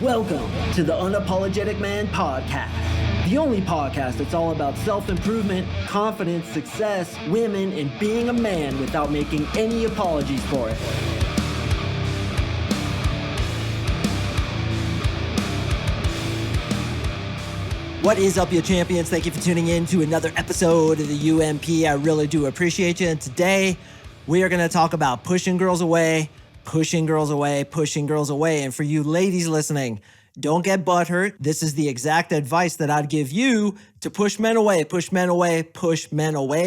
Welcome to the Unapologetic Man Podcast, the only podcast that's all about self-improvement, confidence, success, women, and being a man without making any apologies for it. What is up, you champions? Thank you for tuning in to another episode of the UMP. I really do appreciate you. And today, we are going to talk about pushing girls away. And for you ladies listening, don't get butthurt. This is the exact advice that I'd give you to push men away,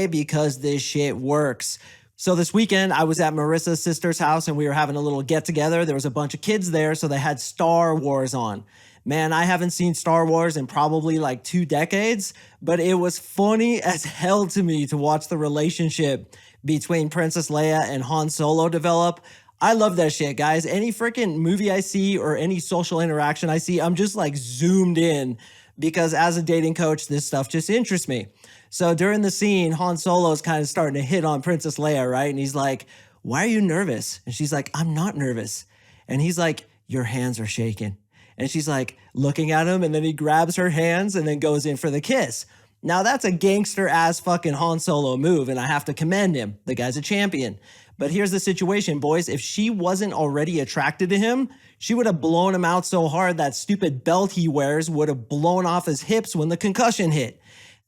because this shit works. So this weekend, I was at Marissa's sister's house and we were having a little get together. There was a bunch of kids there, so they had Star Wars on. Man, I haven't seen Star Wars in probably like 2 decades, but it was funny as hell to me to watch the relationship between Princess Leia and Han Solo develop. I love that shit, guys. Any freaking movie I see or any social interaction I see, I'm just like zoomed in because as a dating coach, this stuff just interests me. So during the scene, Han Solo is kind of starting to hit on Princess Leia, right? And he's like, "Why are you nervous?" And she's like, "I'm not nervous." And he's like, "Your hands are shaking." And she's like looking at him, and then he grabs her hands and then goes in for the kiss. Now that's a gangster ass fucking Han Solo move, and I have to commend him. The guy's a champion. But here's the situation, boys. If she wasn't already attracted to him, she would have blown him out so hard that stupid belt he wears would have blown off his hips when the concussion hit.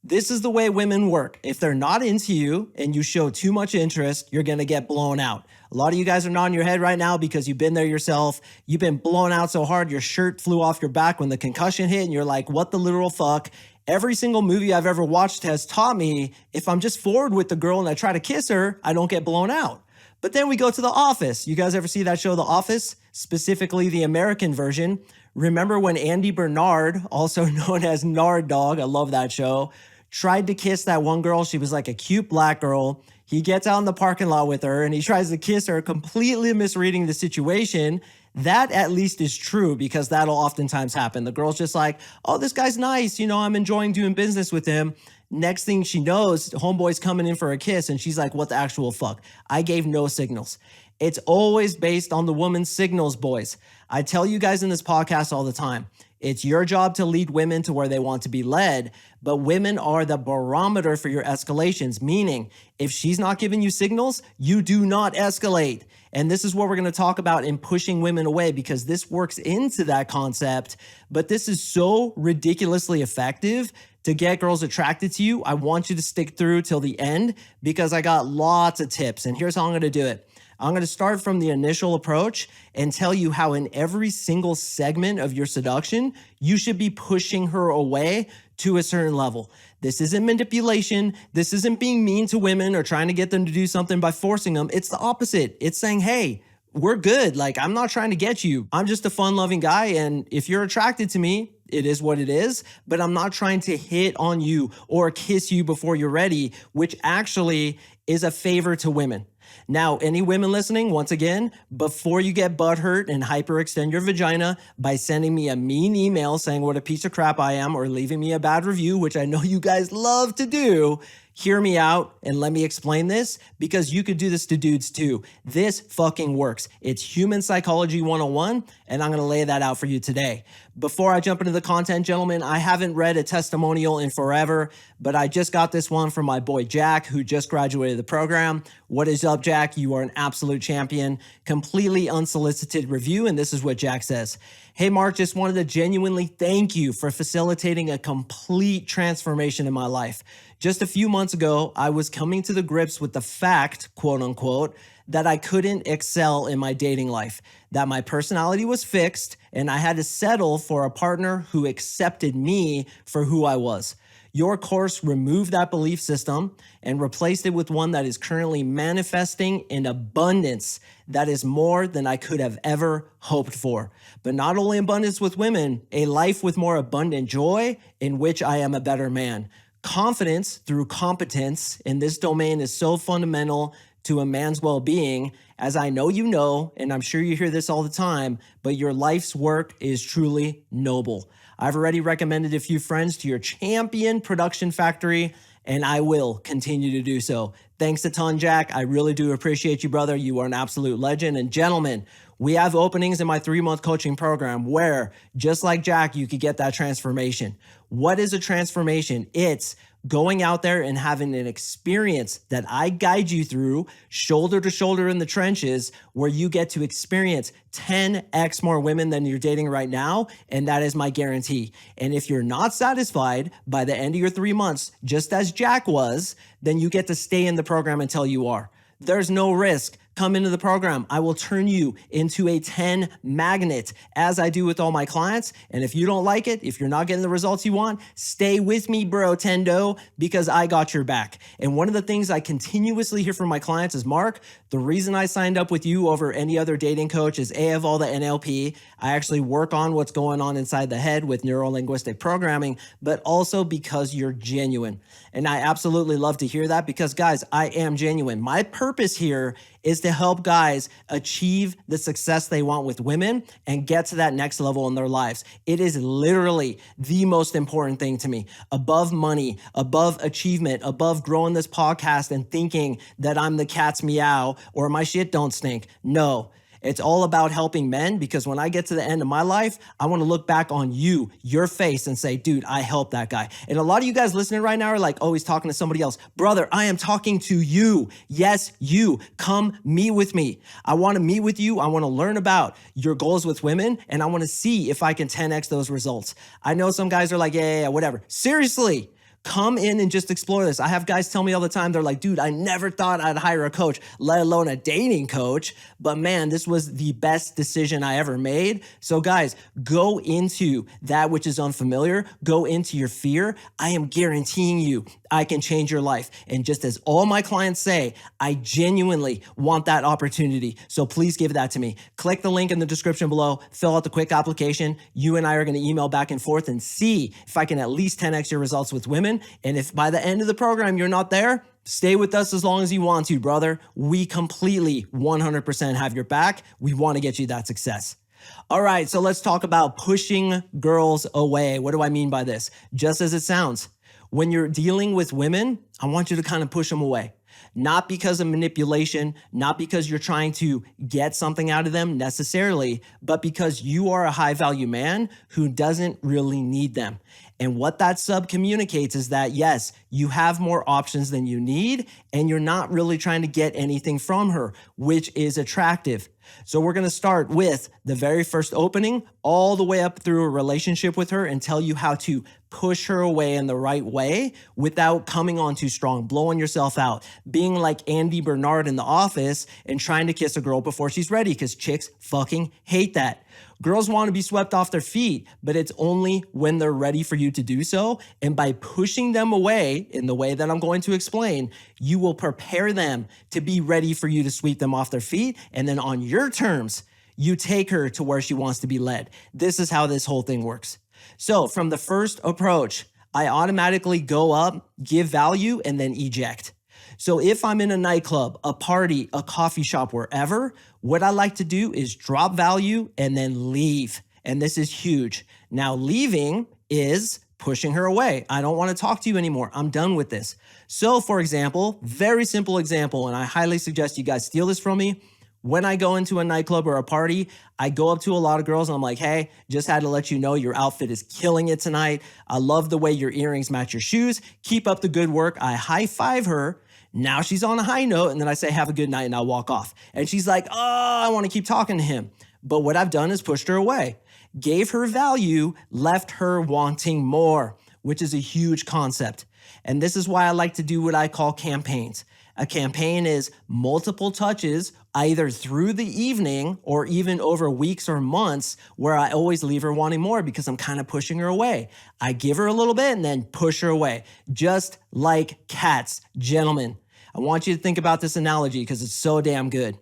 This is the way women work. If they're not into you and you show too much interest, you're going to get blown out. A lot of you guys are nodding your head right now because you've been there yourself. You've been blown out so hard your shirt flew off your back when the concussion hit and you're like, what the literal fuck? Every single movie I've ever watched has taught me if I'm just forward with the girl and I try to kiss her, I don't get blown out. But then we go to The Office. You guys ever see that show, The Office? Specifically the American version. Remember when Andy Bernard, also known as Nard Dog, I love that show, tried to kiss that one girl. She was like a cute black girl. He gets out in the parking lot with her and he tries to kiss her, completely misreading the situation. That at least is true because that'll oftentimes happen. The girl's just like, "Oh, this guy's nice. You know, I'm enjoying doing business with him." Next thing she knows, homeboy's coming in for a kiss and she's like, "What the actual fuck? I gave no signals." It's always based on the woman's signals, boys. I tell you guys in this podcast all the time, it's your job to lead women to where they want to be led, but women are the barometer for your escalations, meaning if she's not giving you signals, you do not escalate. And this is what we're going to talk about in pushing women away because this works into that concept, but this is so ridiculously effective to get girls attracted to you. I want you to stick through till the end because I got lots of tips, and here's how I'm going to do it. I'm going to start from the initial approach and tell you how in every single segment of your seduction, you should be pushing her away to a certain level. This isn't manipulation. This isn't being mean to women or trying to get them to do something by forcing them. It's the opposite. It's saying, "Hey, we're good. Like, I'm not trying to get you. I'm just a fun-loving guy. And if you're attracted to me, it is what it is, but I'm not trying to hit on you or kiss you before you're ready," which actually is a favor to women. Now, any women listening, once again, before you get butthurt and hyperextend your vagina by sending me a mean email saying what a piece of crap I am or leaving me a bad review, which I know you guys love to do, hear me out and let me explain this because you could do this to dudes too. This fucking works. It's human psychology 101, and I'm going to lay that out for you today. Before I jump into the content, gentlemen, I haven't read a testimonial in forever, but I just got this one from my boy Jack, who just graduated the program. What is up, Jack? You are an absolute champion. Completely unsolicited review, and this is what Jack says. "Hey, Mark, just wanted to genuinely thank you for facilitating a complete transformation in my life. Just a few months ago, I was coming to the grips with the fact, quote unquote, that I couldn't excel in my dating life, that my personality was fixed, and I had to settle for a partner who accepted me for who I was. Your course removed that belief system and replaced it with one that is currently manifesting in abundance that is more than I could have ever hoped for. But not only abundance with women, a life with more abundant joy in which I am a better man. Confidence through competence in this domain is so fundamental to a man's well-being, as I know you know, and I'm sure you hear this all the time, but your life's work is truly noble. I've already recommended a few friends to your champion production factory, and I will continue to do so. Thanks a ton, Jack. I really do appreciate you, brother. You are an absolute legend. And gentlemen, We have openings in my 3-month coaching program where, just like Jack, you could get that transformation. What is a transformation? It's going out there and having an experience that I guide you through shoulder to shoulder in the trenches, where you get to experience 10x more women than you're dating right now. And that is my guarantee. And if you're not satisfied by the end of your 3 months, just as Jack was, then you get to stay in the program until you are. There's no risk. Come into the program. I will turn you into a 10 magnet, as I do with all my clients. And if you don't like it, if you're not getting the results you want, stay with me, bro, Tendo, because I got your back. And one of the things I continuously hear from my clients is, Mark, the reason I signed up with you over any other dating coach is A, of all the NLP. I actually work on what's going on inside the head with neuro-linguistic programming, but also because you're genuine. And I absolutely love to hear that, because guys, I am genuine. My purpose here is to help guys achieve the success they want with women and get to that next level in their lives. It is literally the most important thing to me, above money, above achievement, above growing this podcast and thinking that I'm the cat's meow or my shit don't stink. No. It's all about helping men, because when I get to the end of my life, I want to look back on you, your face, and say, dude, I helped that guy. And a lot of you guys listening right now are like, oh, he's talking to somebody else. Brother, I am talking to you. Yes, you. Come meet with me. I want to meet with you. I want to learn about your goals with women, and I want to see if I can 10x those results. I know some guys are like, yeah, whatever. Seriously. Come in and just explore this. I have guys tell me all the time, they're like, dude, I never thought I'd hire a coach, let alone a dating coach. But man, this was the best decision I ever made. So guys, go into that which is unfamiliar. Go into your fear. I am guaranteeing you, I can change your life. And just as all my clients say, I genuinely want that opportunity. So please give that to me. Click the link in the description below, fill out the quick application. You and I are going to email back and forth and see if I can at least 10x your results with women. And if by the end of the program you're not there, stay with us as long as you want to, brother. We completely 100% have your back. We want to get you that success. All right, so let's talk about pushing girls away. What do I mean by this? Just as it sounds. When you're dealing with women, I want you to kind of push them away. Not because of manipulation, not because you're trying to get something out of them necessarily, but because you are a high value man who doesn't really need them. And what that sub communicates is that, yes, you have more options than you need, and you're not really trying to get anything from her, which is attractive. So we're going to start with the very first opening all the way up through a relationship with her and tell you how to push her away in the right way without coming on too strong, blowing yourself out, being like Andy Bernard in The Office and trying to kiss a girl before she's ready, because chicks fucking hate that. Girls want to be swept off their feet, but it's only when they're ready for you to do so. And by pushing them away in the way that I'm going to explain, you will prepare them to be ready for you to sweep them off their feet. And then on your terms, you take her to where she wants to be led. This is how this whole thing works. So from the first approach, I automatically go up, give value, and then eject. So if I'm in a nightclub, a party, a coffee shop, wherever, what I like to do is drop value and then leave. And this is huge. Now, leaving is pushing her away. I don't want to talk to you anymore. I'm done with this. So for example, very simple example, and I highly suggest you guys steal this from me. When I go into a nightclub or a party, I go up to a lot of girls and I'm like, hey, just had to let you know your outfit is killing it tonight. I love the way your earrings match your shoes. Keep up the good work. I high five her. Now she's on a high note, and then I say, have a good night, and I'll walk off. And she's like, oh, I want to keep talking to him. But what I've done is pushed her away, gave her value, left her wanting more, which is a huge concept. And this is why I like to do what I call campaigns. A campaign is multiple touches, either through the evening or even over weeks or months, where I always leave her wanting more because I'm kind of pushing her away. I give her a little bit and then push her away, just like cats. Gentlemen, I want you to think about this analogy because it's so damn good.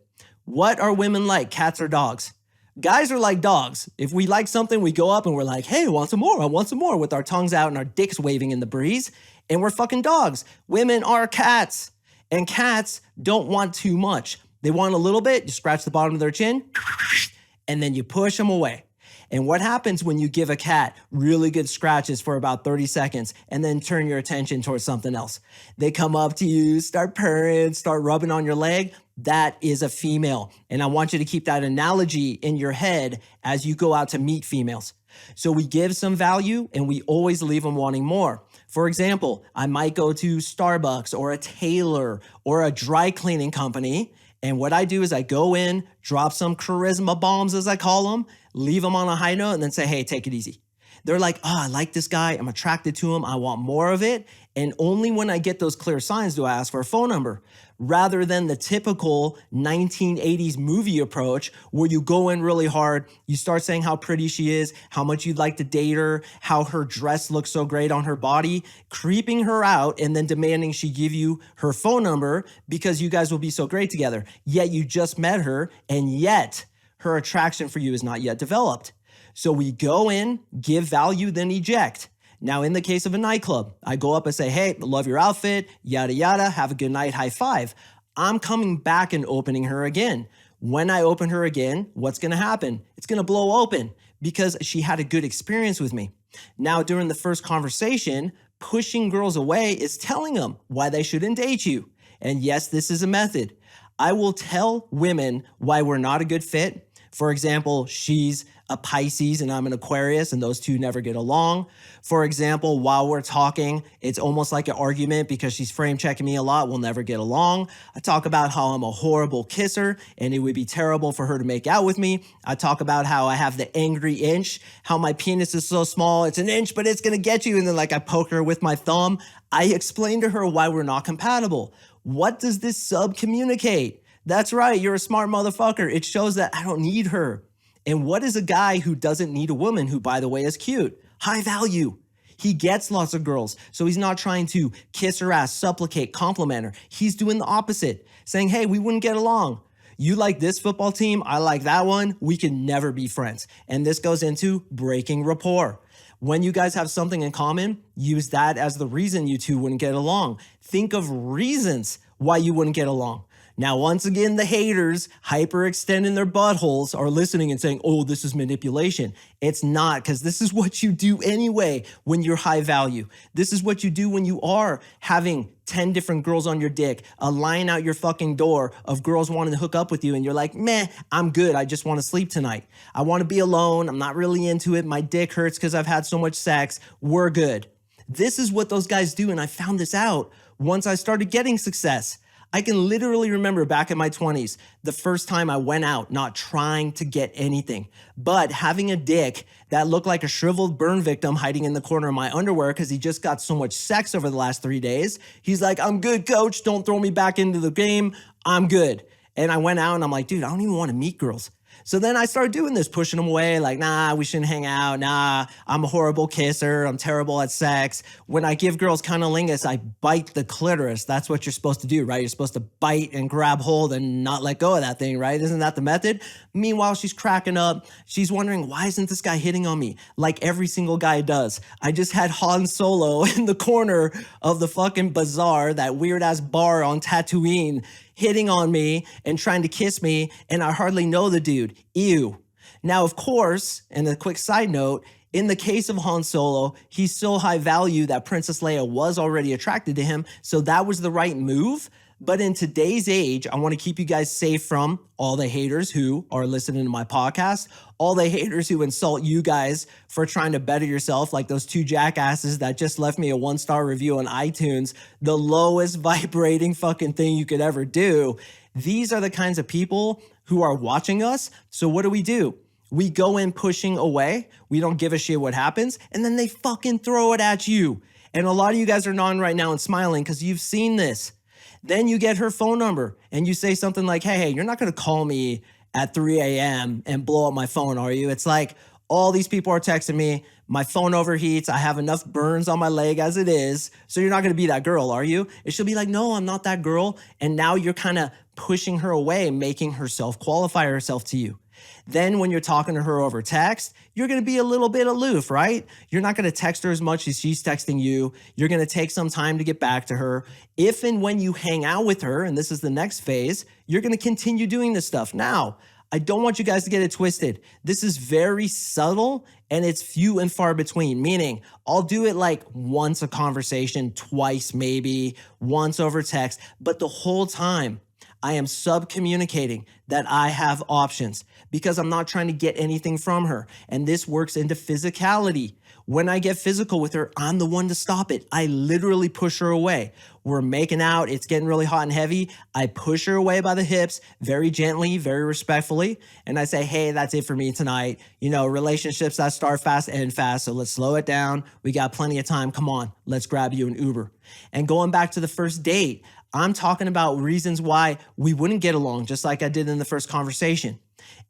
What are women like, cats or dogs? Guys are like dogs. If we like something, we go up and we're like, hey, I want some more. I want some more, with our tongues out and our dicks waving in the breeze. And we're fucking dogs. Women are cats. And cats don't want too much. They want a little bit. You scratch the bottom of their chin and then you push them away. And what happens when you give a cat really good scratches for about 30 seconds and then turn your attention towards something else? They come up to you, start purring, start rubbing on your leg. That is a female. And I want you to keep that analogy in your head as you go out to meet females. So we give some value and we always leave them wanting more. For example, I might go to Starbucks or a tailor or a dry cleaning company. And what I do is I go in, drop some charisma bombs, as I call them, leave them on a high note, and then say, hey, take it easy. They're like, oh, I like this guy. I'm attracted to him. I want more of it. And only when I get those clear signs do I ask for a phone number, rather than the typical 1980s movie approach where you go in really hard, you start saying how pretty she is, how much you'd like to date her, how her dress looks so great on her body, creeping her out and then demanding she give you her phone number because you guys will be so great together. Yet you just met her, and yet her attraction for you is not yet developed. So we go in, give value, then eject. Now, in the case of a nightclub, I go up and say, hey, love your outfit, yada, yada, have a good night, high five. I'm coming back and opening her again. When I open her again, what's going to happen? It's going to blow open because she had a good experience with me. Now, during the first conversation, pushing girls away is telling them why they shouldn't date you. And yes, this is a method. I will tell women why we're not a good fit. For example, she's a Pisces and I'm an Aquarius, and those two never get along. For example, while we're talking, it's almost like an argument because she's frame checking me a lot. We'll never get along. I talk about how I'm a horrible kisser and it would be terrible for her to make out with me. I talk about how I have the angry inch, how my penis is so small, it's an inch, but it's going to get you. And then I poke her with my thumb. I explain to her why we're not compatible. What does this sub communicate? That's right. You're a smart motherfucker. It shows that I don't need her. And what is a guy who doesn't need a woman who, by the way, is cute? High value. He gets lots of girls. So he's not trying to kiss her ass, supplicate, compliment her. He's doing the opposite, saying, hey, we wouldn't get along. You like this football team. I like that one. We can never be friends. And this goes into breaking rapport. When you guys have something in common, use that as the reason you two wouldn't get along. Think of reasons why you wouldn't get along. Now, once again, the haters hyperextending their buttholes are listening and saying, oh, this is manipulation. It's not, because this is what you do anyway when you're high value. This is what you do when you are having 10 different girls on your dick, a line out your fucking door of girls wanting to hook up with you. And you're like, meh, I'm good. I just want to sleep tonight. I want to be alone. I'm not really into it. My dick hurts because I've had so much sex. We're good. This is what those guys do. And I found this out once I started getting success. I can literally remember back in my 20s, the first time I went out not trying to get anything, but having a dick that looked like a shriveled burn victim hiding in the corner of my underwear because he just got so much sex over the last 3 days. He's like, I'm good, coach. Don't throw me back into the game. I'm good. And I went out and I'm like, dude, I don't even want to meet girls. So then I started doing this, pushing them away, like, nah, we shouldn't hang out. Nah, I'm a horrible kisser. I'm terrible at sex. When I give girls cunnilingus, I bite the clitoris. That's what you're supposed to do, right? You're supposed to bite and grab hold and not let go of that thing, right? Isn't that the method? Meanwhile, she's cracking up. She's wondering, why isn't this guy hitting on me like every single guy does? I just had Han Solo in the corner of the fucking bazaar, that weird ass bar on Tatooine, hitting on me and trying to kiss me, and I hardly know the dude. Ew. Now, of course, and a quick side note, in the case of Han Solo, he's so high value that Princess Leia was already attracted to him, so that was the right move. But in today's age, I want to keep you guys safe from all the haters who are listening to my podcast, all the haters who insult you guys for trying to better yourself, like those two jackasses that just left me a 1-star review on iTunes, the lowest vibrating fucking thing you could ever do. These are the kinds of people who are watching us. So what do? We go in pushing away. We don't give a shit what happens. And then they fucking throw it at you. And a lot of you guys are nodding right now and smiling because you've seen this. Then you get her phone number and you say something like, hey, you're not going to call me at 3 a.m. and blow up my phone, are you? It's like, all these people are texting me. My phone overheats. I have enough burns on my leg as it is. So you're not going to be that girl, are you? And she'll be like, no, I'm not that girl. And now you're kind of pushing her away, making her self-qualify herself to you. Then when you're talking to her over text, you're going to be a little bit aloof, right? You're not going to text her as much as she's texting you. You're going to take some time to get back to her. If and when you hang out with her, and this is the next phase, you're going to continue doing this stuff. Now, I don't want you guys to get it twisted. This is very subtle and it's few and far between, meaning I'll do it like once a conversation, twice maybe, once over text, but the whole time I am sub-communicating that I have options because I'm not trying to get anything from her. And this works into physicality. When I get physical with her, I'm the one to stop it. I literally push her away. We're making out. It's getting really hot and heavy. I push her away by the hips very gently, very respectfully. And I say, hey, that's it for me tonight. You know, relationships that start fast end fast. So let's slow it down. We got plenty of time. Come on, let's grab you an Uber. And going back to the first date, I'm talking about reasons why we wouldn't get along, just like I did in the first conversation.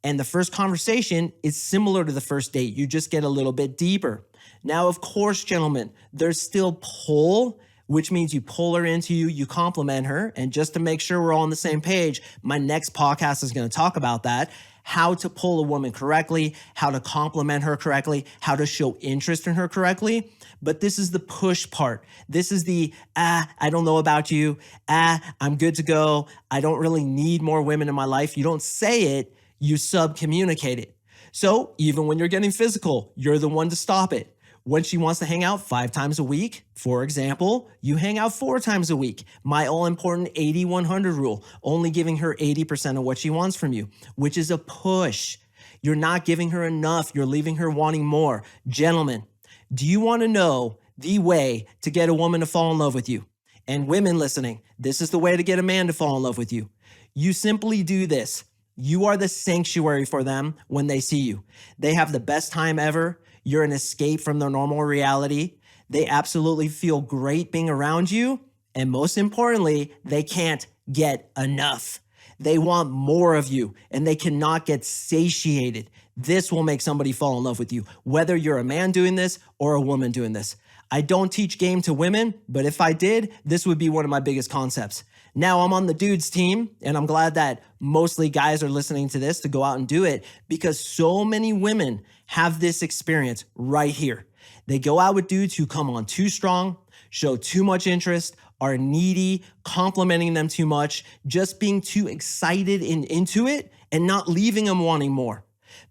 And the first conversation is similar to the first date. You just get a little bit deeper. Now, of course, gentlemen, there's still pull, which means you pull her into you, you compliment her. And just to make sure we're all on the same page, my next podcast is going to talk about that. How to pull a woman correctly, how to compliment her correctly, how to show interest in her correctly. But this is the push part. This is the, I don't know about you. I'm good to go. I don't really need more women in my life. You don't say it, you sub-communicate it. So even when you're getting physical, you're the one to stop it. When she wants to hang out 5 times a week, for example, you hang out 4 times a week. My all-important 80-100 rule, only giving her 80% of what she wants from you, which is a push. You're not giving her enough. You're leaving her wanting more. Gentlemen, do you want to know the way to get a woman to fall in love with you? And women listening, this is the way to get a man to fall in love with you. You simply do this. You are the sanctuary for them when they see you. They have the best time ever. You're an escape from their normal reality. They absolutely feel great being around you. And most importantly, they can't get enough. They want more of you and they cannot get satiated. This will make somebody fall in love with you, whether you're a man doing this or a woman doing this. I don't teach game to women, but if I did, this would be one of my biggest concepts. Now I'm on the dudes team, and I'm glad that mostly guys are listening to this to go out and do it because so many women have this experience right here. They go out with dudes who come on too strong, show too much interest, are needy, complimenting them too much, just being too excited and into it, and not leaving them wanting more.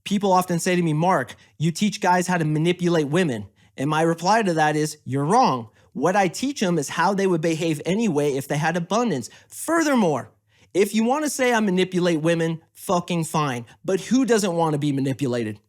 People often say to me, Mark, you teach guys how to manipulate women. And my reply to that is, you're wrong. What I teach them is how they would behave anyway if they had abundance. Furthermore, if you want to say I manipulate women, fucking fine. But who doesn't want to be manipulated?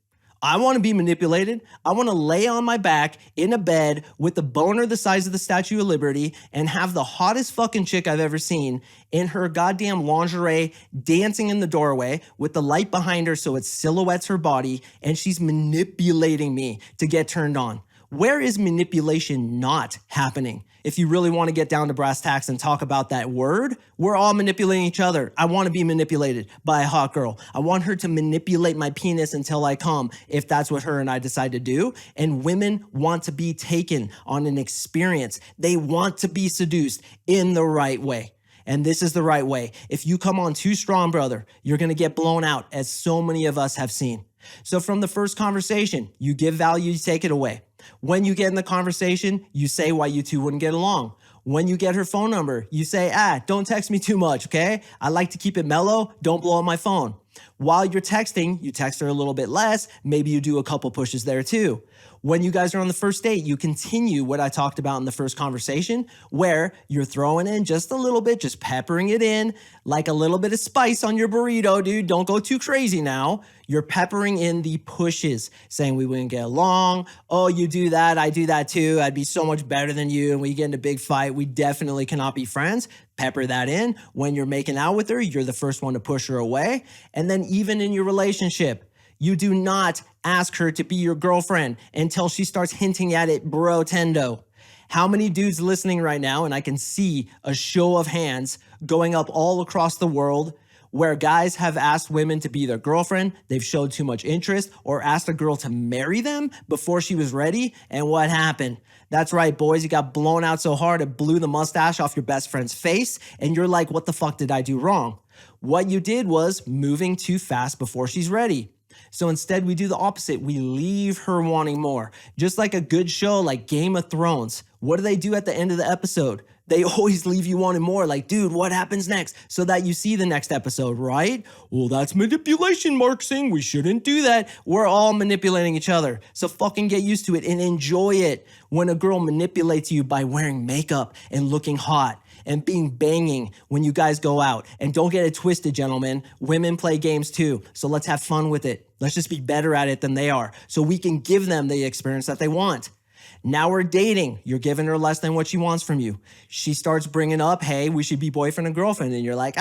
I want to be manipulated. I want to lay on my back in a bed with a boner the size of the Statue of Liberty and have the hottest fucking chick I've ever seen in her goddamn lingerie dancing in the doorway with the light behind her so it silhouettes her body and she's manipulating me to get turned on. Where is manipulation not happening? If you really want to get down to brass tacks and talk about that word, we're all manipulating each other. I want to be manipulated by a hot girl. I want her to manipulate my penis until I come, if that's what her and I decide to do. And women want to be taken on an experience. They want to be seduced in the right way. And this is the right way. If you come on too strong, brother, you're going to get blown out, as so many of us have seen. So from the first conversation, you give value, you take it away. When you get in the conversation, you say why you two wouldn't get along. When you get her phone number, you say, don't text me too much, okay? I like to keep it mellow. Don't blow up my phone. While you're texting, you text her a little bit less. Maybe you do a couple pushes there too. When you guys are on the first date, you continue what I talked about in the first conversation, where you're throwing in just a little bit, just peppering it in like a little bit of spice on your burrito, dude. Don't go too crazy now. You're peppering in the pushes, saying we wouldn't get along. Oh, you do that. I do that too. I'd be so much better than you. And we get in a big fight. We definitely cannot be friends. Pepper that in. When you're making out with her, you're the first one to push her away. And then even in your relationship, you do not ask her to be your girlfriend until she starts hinting at it, bro tendo. How many dudes listening right now, and I can see a show of hands going up all across the world, where guys have asked women to be their girlfriend, they've showed too much interest, or asked a girl to marry them before she was ready, and what happened? That's right, boys, you got blown out so hard it blew the mustache off your best friend's face, and you're like, what the fuck did I do wrong? What you did was moving too fast before she's ready. So instead, we do the opposite. We leave her wanting more. Just like a good show like Game of Thrones. What do they do at the end of the episode? They always leave you wanting more. Like, dude, what happens next? So that you see the next episode, right? Well, that's manipulation, MarkSing. We shouldn't do that. We're all manipulating each other. So fucking get used to it and enjoy it when a girl manipulates you by wearing makeup and looking hot and being banging when you guys go out. And don't get it twisted, gentlemen. Women play games too. So let's have fun with it. Let's just be better at it than they are so we can give them the experience that they want. Now we're dating. You're giving her less than what she wants from you. She starts bringing up, hey, we should be boyfriend and girlfriend. And you're like,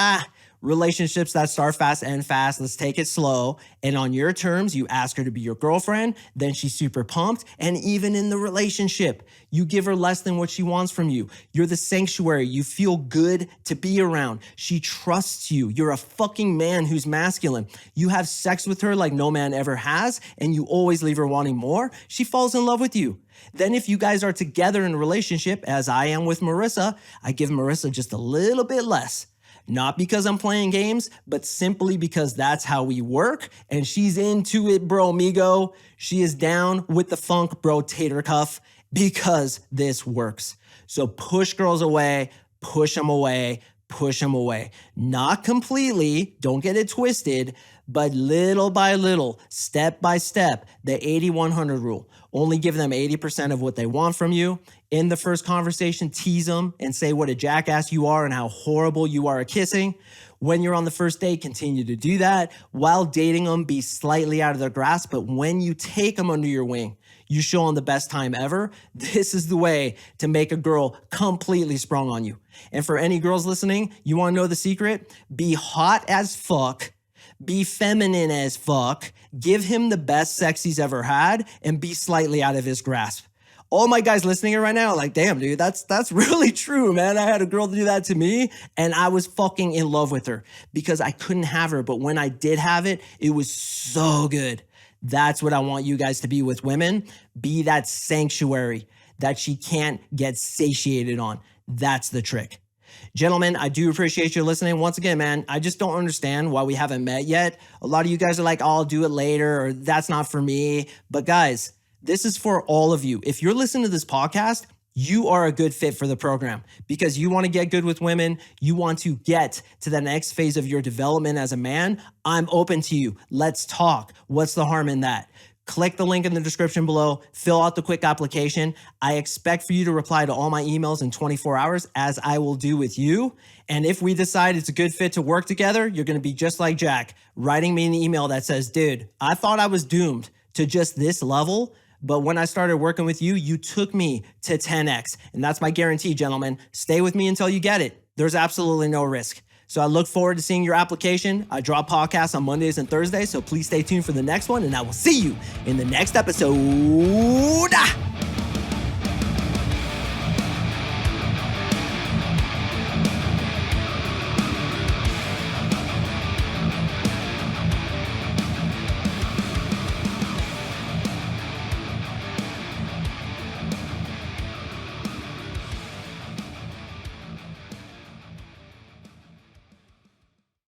relationships that start fast end fast. Let's take it slow. And on your terms, you ask her to be your girlfriend. Then she's super pumped. And even in the relationship, you give her less than what she wants from you. You're the sanctuary. You feel good to be around. She trusts you. You're a fucking man who's masculine. You have sex with her like no man ever has, and you always leave her wanting more. She falls in love with you. Then if you guys are together in a relationship, as I am with Marissa, I give Marissa just a little bit less. Not because I'm playing games, but simply because that's how we work. And she's into it, bro, amigo. She is down with the funk, bro, tater cuff, because this works. So push girls away, push them away, push them away. Not completely, don't get it twisted, but little by little, step by step, the 80-100 rule. Only give them 80% of what they want from you. In the first conversation, tease them and say what a jackass you are and how horrible you are at kissing. When you're on the first date, continue to do that. While dating them, be slightly out of their grasp, but when you take them under your wing, you show them the best time ever. This is the way to make a girl completely sprung on you. And for any girls listening, you want to know the secret? Be hot as fuck. Be feminine as fuck, give him the best sex he's ever had, and be slightly out of his grasp. All my guys listening right now are like, damn, dude, that's really true, man. I had a girl do that to me, and I was fucking in love with her because I couldn't have her. But when I did have it, it was so good. That's what I want you guys to be with women. Be that sanctuary that she can't get satiated on. That's the trick. Gentlemen, I do appreciate you listening. Once again, man, I just don't understand why we haven't met yet. A lot of you guys are like, I'll do it later, or that's not for me. But guys, this is for all of you. If you're listening to this podcast, you are a good fit for the program because you want to get good with women. You want to get to the next phase of your development as a man. I'm open to you. Let's talk. What's the harm in that? Click the link in the description below, fill out the quick application. I expect for you to reply to all my emails in 24 hours, as I will do with you. And if we decide it's a good fit to work together, you're gonna be just like Jack, writing me an email that says, dude, I thought I was doomed to just this level, but when I started working with you, you took me to 10x. And that's my guarantee, gentlemen. Stay with me until you get it. There's absolutely no risk. So I look forward to seeing your application. I drop podcasts on Mondays and Thursdays, so please stay tuned for the next one, and I will see you in the next episode.